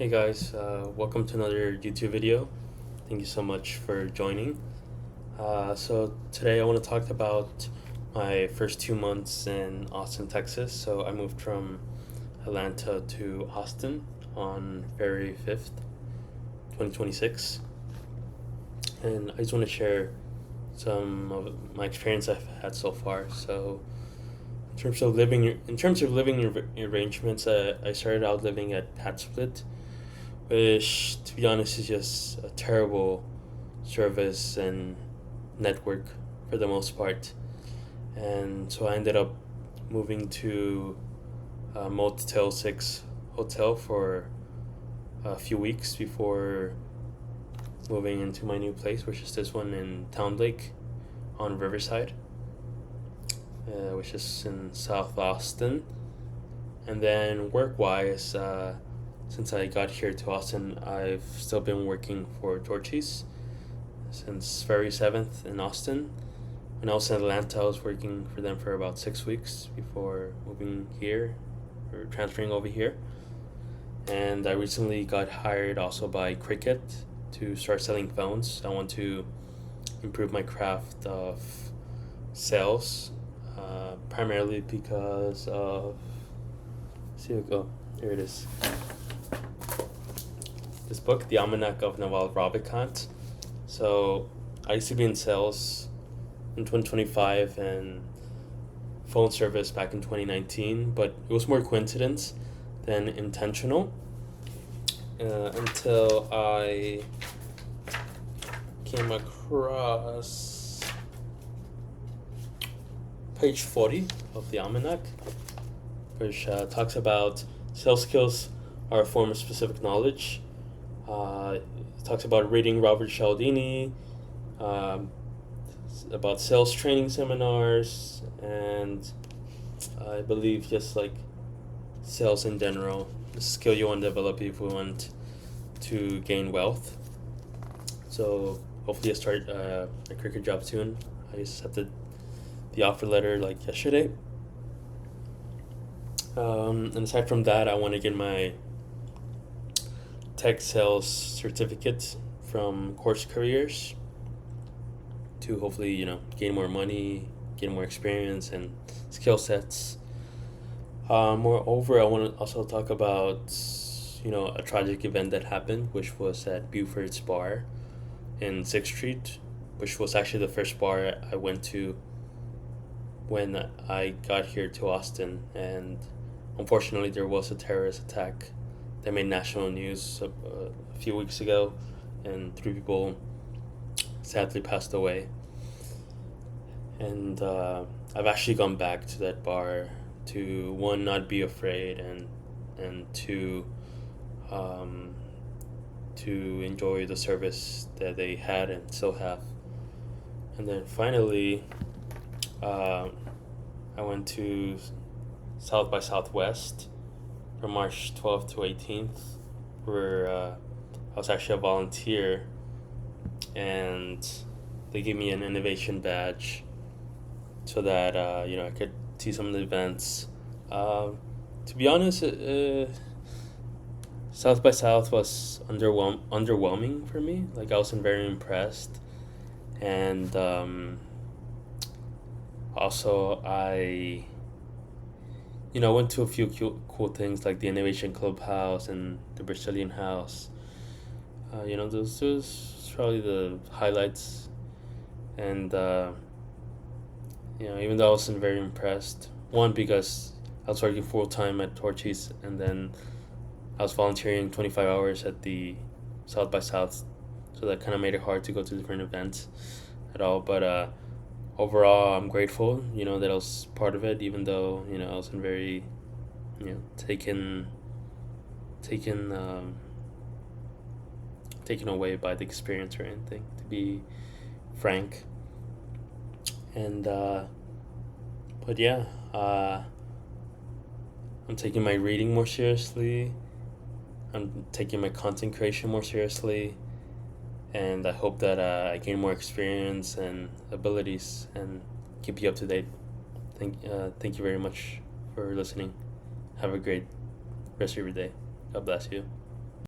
Hey guys, welcome to another YouTube video. Thank you so much for joining. So today I want to talk about my first 2 months in Austin, Texas. So I moved from Atlanta to Austin on February 5th, 2026. And I just want to share some of my experience I've had so far. So in terms of living arrangements, I started out living at Hat Split, which, to be honest, is just a terrible service and network for the most part. And so I ended up moving to a Motel 6 hotel for a few weeks before moving into my new place, which is this one in Town Lake on Riverside, which is in South Austin. And then work-wise, since I got here to Austin, I've still been working for Torchy's since February 7th in Austin. When I was in Atlanta, I was working for them for about 6 weeks before moving here or transferring over here. And I recently got hired also by Cricket to start selling phones. I want to improve my craft of sales, primarily because of, here it is. This book, The Almanac of Naval Ravikant. So I used to be in sales in 2025 and phone service back in 2019, but it was more coincidence than intentional, until I came across page 40 of the Almanac, which talks about sales skills are a form of specific knowledge. It talks about reading Robert Cialdini, about sales training seminars, and I believe just like sales in general, the skill you want to develop if we want to gain wealth. So hopefully I start a cricket job soon. I accepted the offer letter like yesterday. And aside from that, I want to get my tech sales certificate from Course Careers to hopefully, gain more money, gain more experience and skill sets. Moreover, I want to also talk about, a tragic event that happened, which was at Buford's Bar in 6th Street, which was actually the first bar I went to when I got here to Austin. And unfortunately, there was a terrorist attack that made national news a few weeks ago, and 3 people sadly passed away. And I've actually gone back to that bar to, one, not be afraid, and two, to enjoy the service that they had and still have. And then finally, I went to South by Southwest from March 12th to 18th, where I was actually a volunteer, and they gave me an innovation badge so that I could see some of the events. To be honest, South by South was underwhelming for me. Like, I wasn't very impressed, and also I went to a few cool things like the Innovation Clubhouse and the Brazilian House. Those was probably the highlights. And, even though I wasn't very impressed, one, because I was working full-time at Torchy's, and then I was volunteering 25 hours at the South by South, so that kind of made it hard to go to different events at all. But overall, I'm grateful, that I was part of it, even though, I wasn't very, taken away by the experience or anything, to be frank. And, but yeah, I'm taking my reading more seriously. I'm taking my content creation more seriously. And I hope that I gain more experience and abilities and keep you up to date. Thank you very much for listening. Have a great rest of your day. God bless you.